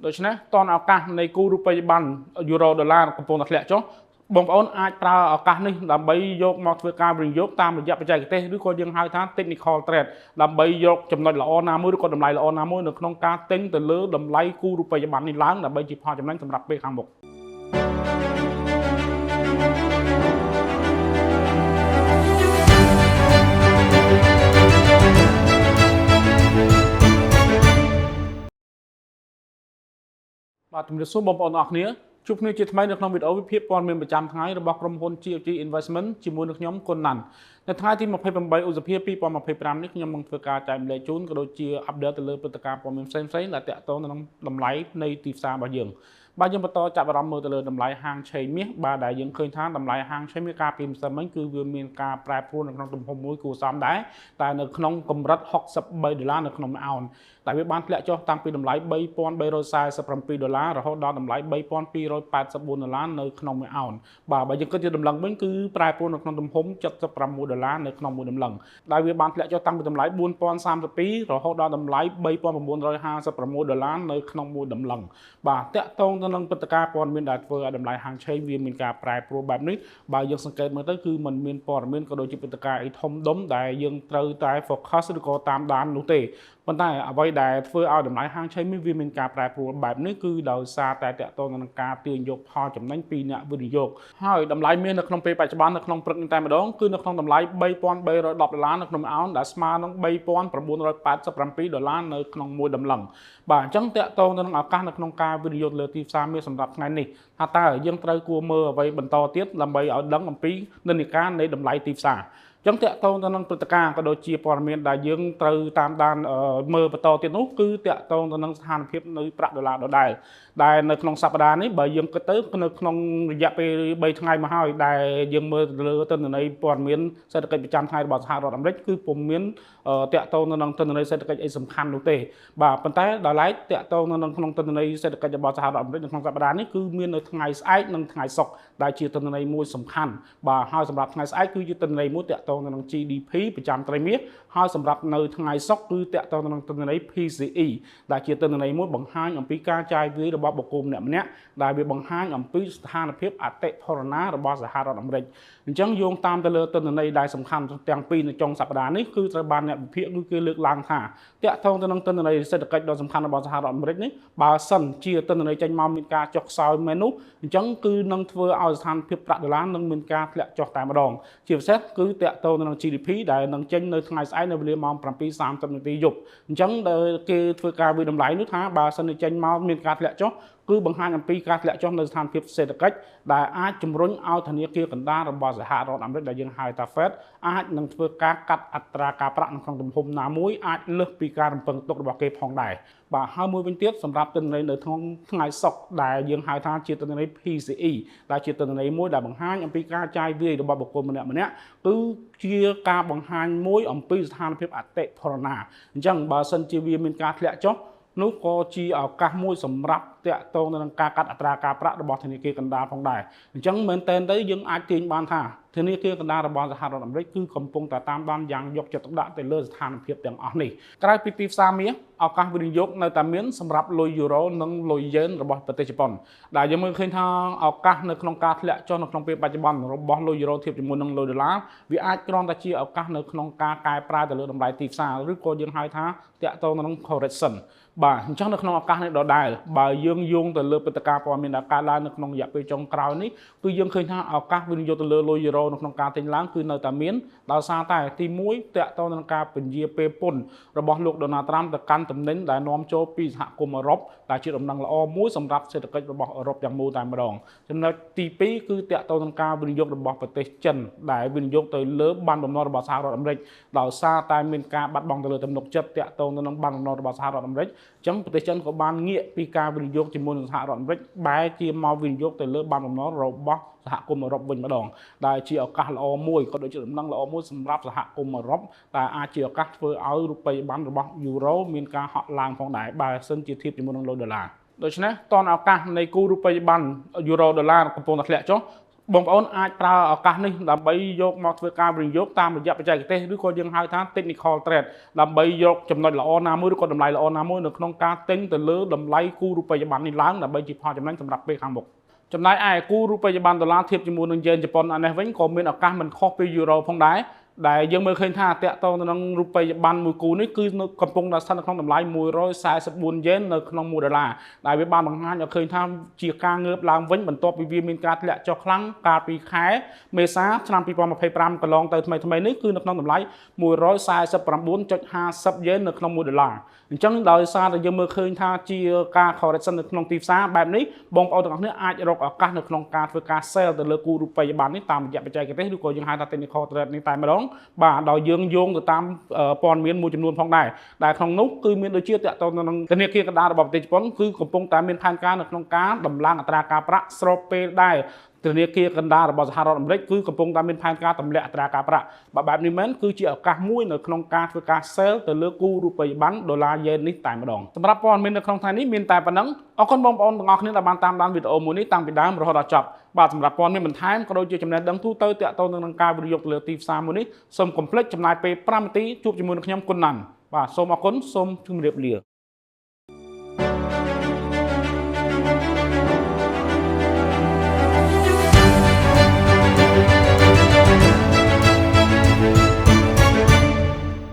ដូច្នេះតនឱកាសនៃគូរូបិយប័ណ្ណយូរ៉ូដុល្លារកំពុងតែធ្លាក់ចុះបងប្អូនអាចប្រើឱកាសនេះដើម្បីយកមកធ្វើការវិនិយោគតាមរយៈបច្ចេកទេសឬក៏យើងហៅថា technical trade ដើម្បីយកចំណុចល្អណាមួយឬក៏តម្លៃល្អណាមួយនៅក្នុងការទិញទៅលើតម្លៃគូរូបិយប័ណ្ណនេះឡើងដើម្បីជាផលចំណេញសម្រាប់ពេលខាងមុខបាទជំរាបសួរបងប្អូនអរគ្នាជួបគ្នាជាថ្មីនៅក្នុងវីដេអូវិភាគព័ត៌មានប្រចាំថ្ងៃរបស់ក្រុមហ៊ុន GFG Investment ជាមួយនឹងខ្ញុំគុណណាន់នៅថ្ងៃទី28ឧសភា2025នេះខ្ញុំនឹងធ្វើការចែកម្លែកជូនក៏ដូចជាអាប់ដេតទៅលើព្រឹត្តិការណ៍ព័ត៌មានផ្សេងៗដែលទាក់ទងទៅនឹងតម្លៃនៃទីផ្សាររបស់យើងបាទយើងបន្តចាប់អារម្មណ៍មើលទៅលើតម្លៃហាងឆេងមាសបាទដែលយើងឃើញថាតម្លៃហាងឆេងមាសកាលពីម្សិលមិញគឺវាមានការប្រែប្រួលនៅក្នុងទំហំមួយគួរសមដែរតែនៅក្នុងកម្រិត$63នៅក្នុងមួយអោនតែវាបានធ្លាក់ចុះតាំងពីតម្លៃ$3,347រហូតដល់តម្លៃ$3,284នៅក្នុងមួយអោនបាទបើយើងគិតជាតម្លឹងវិញគឺប្រែប្រួលនៅក្នុងទំហំ$76នៅក្នុងមួយតម្លឹងដែលវាបានធ្លាក់ចុះតាំងពីតម្លៃ$4,032រហូតដល់តម្លៃ$3,956នៅក្នុងមួយតម្លឹងបាទតាក់ទងទៅនឹងព្រឹត្តិការណ៍ព័ត៌មានដែលធ្វើឲ្យតម្លៃហាងឆេងវាមានការប្រែប្រួលបែបនេះបើយើងសង្កេតមើលទៅគឺมันមានព័ត៌មានក៏ដូចជាព្រឹត្តិការណ៍អីធំដុំដែលយើងត្រូវតែ focus ឬក៏តាមដាននោះទេប៉ុន្តែអ្វីដែលធ្វើឲ្យតម្លៃហាងឆេងមាសវាមានការប្រែប្រួលបែបនេះគឺដោយសារតែតាក់ទងនឹងការទាញយកផលចំណេញពីអ្នកវិនិយោគហើយតម្លៃមាសនៅក្នុងពេលបច្ចុប្បន្ននៅក្នុងព្រឹកនេះតែម្ដងគឺនៅក្នុងតម្លៃ$3,310នៅក្នុងអោនដែលស្មើនឹង$3,987នៅក្នុងមួយតម្លឹងបាទអញ្ចឹងតាក់ទងទៅនឹងឱកាសនៅក្នុងការវិនិយោគលើទីផ្សារមាសសម្រាប់ថ្ងៃនេះថាតើយើងត្រូវគួរមើលអ្វីបន្តទៀតដើម្បីឲ្យដឹងអំពីនិន្នាការនៃតម្លៃទីផ្សារចឹងតាក់ទងទៅនឹងព្រឹត្តិការណ៍ក៏ដូចជាព័ត៌មានដែលយើងត្រូវតាមដានមើលបន្តទៀតនោះគឺតាក់ទងទៅនឹងស្ថានភាពនៃប្រាក់ដុល្លារដដែលដែលនៅក្នុងសប្តាហ៍នេះបើយើងគិតទៅនៅក្នុងរយៈពេល3ថ្ងៃមកហើយដែលយើងមើលទៅលើទិន្នន័យព័ត៌មានសេដ្ឋកិច្ចប្រចាំថ្ងៃរបស់សហរដ្ឋអាមេរិកគឺពុំមានតាក់ទងទៅនឹងទិន្នន័យសេដ្ឋកិច្ចអីសំខាន់នោះទេបាទប៉ុន្តែដល់ឡែកតាក់ទងទៅនឹងក្នុងទិន្នន័យសេដ្ឋកិច្ចរបស់សហរដ្ឋអាមេរិកនៅក្នុងសប្តាហ៍នេះគឺមាននៅថ្ងៃស្អែកនិងថ្ងៃសុក្រដែលជាទិន្នន័យមួយសំខាន់បាទហើយសម្រាប់ថ្ងៃស្អែកគឺជាទិន្នន័យមួយតាក់ទងទៅនឹង GDP ប្រចាំត្រីមាសហើយសម្រាប់នៅថ្ងៃសុក្រគឺតាក់ទងទៅនឹងទិន្នន័យ PCE ដែលជាទិន្នន័យមួយបង្ហាញអំពីការចាយវាយរបស់បុគ្គលម្នាក់ៗដែលវាបង្ហាញអំពីស្ថានភាពអតិផរណារបស់សហរដ្ឋអាមេរិកអញ្ចឹងយោងតាមទៅលើទិន្នន័យដែលសំខាន់ទាំងពីរនៅចុងសប្តាហ៍នេះគឺត្រូវបានអ្នកវិភាគគឺគេលើកឡើងថាតាក់ទងទៅនឹងទិន្នន័យសេដ្ឋកិច្ចដ៏សំខាន់របស់សហរដ្ឋអាមេរិកនេះបើសិនជាទិន្នន័យចេញមកមានការចុះខ្សោយមែននោះអញ្ចឹងគឺនឹងធ្វើឲ្យស្ថានភាពប្រាក់ដុល្លារនឹងមានការធ្លាក់ចុះតែម្ដងជាពិសេសគឺតាក់ទងទៅនឹង GDP ដែលនឹងចេញនៅថ្ងៃស្អែកនៅវេលាម៉ោង7:30នាទីយប់អញ្ចឹងគេធ្វើការវិតម្លៃនោះថាបើសិនជាចេញមកមានការធ្លាក់ចុះគឺបង្ហាញអំពីការធ្លាក់ចុះនៅស្ថានភាពសេដ្ឋកិច្ចដែលអាចជំរុញឲ្យធនាគារកណ្ដាលរបស់សហរដ្ឋអាមេរិកដែលយើងហៅថា Fed អាចនឹងធ្វើការកាត់អត្រាការប្រាក់នៅក្នុងទំហំណាមួយអាចលើសពីការរំពឹងទុករបស់គេផងដែរបាទហើយមួយវិញទៀតសម្រាប់ទិន្នន័យនៅក្នុងថ្ងៃសុក្រដែលយើងហៅថាជាទិន្នន័យ PCE ដែលជាទិន្នន័យមួយដែលបង្ហាញអំពីការចាយវាយរបស់បុគ្គលម្នាក់ៗគឺជាការបង្ហាញមួយអំពីស្ថានភាពអតិផរណាអញ្ចឹងបើសិនជាវាមានការធ្លាក់ចុះនោះក៏ជាឱកាសមួយសម្រាប់តាក់ទងទៅនឹងការកាត់អត្រាការប្រាក់របស់ធនាគារកណ្ដាលផងដែរអញ្ចឹងមែនតើទៅយើងអាចទាញបានថាធនាគារកណ្ដាលរបស់សហរដ្ឋអាមេរិកគឺកំពុងតែតាមដានយ៉ាងយកចិត្តទុកដាក់ទៅលើស្ថានភាពទាំងអស់នេះក្រៅពីទីផ្សារមាសឱកាសវិនិយោគនៅតែមានសម្រាប់លុយយូរ៉ូនិងលុយយ៉េនរបស់ប្រទេសជប៉ុនដែលយើងមើលឃើញថាឱកាសនៅក្នុងការធ្លាក់ចុះនៅក្នុងពេលបច្ចុប្បន្នរបស់លុយយូរ៉ូធៀបជាមួយនឹងលុយដុល្លារវាអាចគ្រាន់តែជាឱកាសនៅក្នុងការកែប្រែទៅលើតម្លៃទីផ្សារឬក៏យើងហៅថាតាក់ទងទៅនឹង correction បាទអញ្ចឹងនៅក្នុងឱកាសនេះដដែលបើយើងយោងទៅលើព្រឹត្តិការណ៍ព័ត៌មានដែលកើតឡើងនៅក្នុងរយៈពេលចុងក្រោយនេះគឺយើងឃើញថាឱកាសវិនិយោគទៅលើលុយយូរ៉ូនៅក្នុងការទិញឡើងគឺនៅតែមានដោយសារតែទី1តាក់ទងនឹងការពន្យាពេលពន្ធរបស់លោកដូណាល់ត្រាំទៅកាន់តំណែងដែលនាំចូលពីសហគមន៍អឺរ៉ុបដែលជាដំណឹងល្អមួយសម្រាប់សេដ្ឋកិច្ចរបស់អឺរ៉ុបទាំងមូលតែម្ដងចំណុចទី2គឺតាក់ទងនឹងការវិនិយោគរបស់ប្រទេសចិនដែលវិនិយោគទៅលើបណ្ណបំណុលរបស់សហរដ្ឋអាមេរិកដោយសារតែមានការបាត់បង់ទៅលើទំនុកចិត្តតាក់ទងទៅនឹងបណ្ណបំណុលរបស់សហរដ្ឋអាមេរិកអញ្ចឹងប្រទេសចិនក៏បានងាកពីការវិនិយោគជាមួយនឹងសហរដ្ឋអាមេរិកបែរជាមកវិនិយោគទៅលើបណ្ណបំណុលរបស់សហគមន៍អឺរ៉ុបវិញម្ដងដែលជាឱកាសល្អមួយក៏ដូចជាដំណឹងល្អមួយសម្រាប់សហគមន៍អឺរ៉ុបដែលអាចជាឱកាសធ្វើឲ្យរូបិយប័ណ្ណរបស់យូរ៉ូមានការហក់ឡើងផងដែរបើសិនជាធៀបជាមួយនឹងលុយដុល្លារដូច្នេះតនឱកាសនៃគូរូបិយប័ណ្ណយូរ៉ូដុល្លារកំពុងតែធ្លាក់ចុះ បងប្អូនអាចប្រើឱកាសនេះដើម្បីយកមកធ្វើការវិនិយោគតាមរយៈបច្ចេកទេសឬក៏យើងហៅថា technical trade ដើម្បីយកចំណុចល្អណាមួយឬក៏តម្លៃល្អណាមួយនៅក្នុងការទិញទៅលើតម្លៃគូរូបិយប័ណ្ណនេះឡើងដើម្បីជាផលចំណេញសម្រាប់ពេលខាងមុខចំណែកឯគូរូបិយប័ណ្ណដុល្លារធៀបជាមួយនឹងយេនជប៉ុនអានេះវិញក៏មានឱកាសមិនខុសពីយូរ៉ូផងដែរដែលយើងមើលឃើញថាតាក់ទងទៅនឹងរូបិយប័ណ្ណមួយគូនេះគឺកំពុងតែស្ថិតនៅក្នុងតម្លៃ144យេននៅក្នុង1ដុល្លារដែលវាបានបង្ហាញឲ្យឃើញថាជាការងើបឡើងវិញបន្ទាប់ពីវាមានការធ្លាក់ចុះខ្លាំងកាលពីខែមេសាឆ្នាំ2025កន្លងទៅថ្មីនេះគឺនៅក្នុងតម្លៃ149.50យេននៅក្នុង1ដុល្លារអញ្ចឹងដោយសារតែយើងមើលឃើញថាជាការ correction នៅក្នុងទីផ្សារបែបនេះបងប្អូនទាំងអស់គ្នាអាចរកឱកាសនៅក្នុងការធ្វើការ sell ទៅលើគូរូបិយប័ណ្ណនេះតាមរយៈបច្ចេកទេសឬក៏យើងហៅថា technical trade នេះតែម្ដងបាទដោយយើងយោងទៅតាមព័ត៌មានមួយចំនួនផងដែរដែលក្នុងនោះគឺមានដូចជាតកតទៅនឹងធនាគារកណ្ដាលរបស់ប្រទេសជប៉ុនគឺកំពុងតែមានផែនការនៅក្នុងការដំឡើងអត្រាការប្រាក់ស្របពេលដែរធនាគារកណ្ដាលរបស់សហរដ្ឋអាមេរិកគឺកំពុងតែមានផែនការទម្លាក់អត្រាការប្រាក់បែបនេះមែនគឺជាឱកាសមួយនៅក្នុងការធ្វើការ sell ទៅលើគូរូបិយប័ណ្ណដុល្លារយេននេះតែម្ដងសម្រាប់ព័ត៌មាននៅក្នុងថ្ងៃនេះមានតែប៉ុណ្ណឹងអរគុណបងប្អូនទាំងអស់គ្នាដែលបានតាមដានវីដេអូមួយនេះតាំងពីដើមរហូតដល់ចប់បាទសម្រាប់ព័ត៌មានបន្ថែមក៏ដូចជាចំណេះដឹងទូទៅទាក់ទងនឹងការវិនិយោគលើទីផ្សារមួយនេះសូមកុំភ្លេចចំណាយពេល5នាទីជួបជាមួយនឹងខ្ញុំគុណណាន់បាទសូមអរគុណសូមជម្រាបលា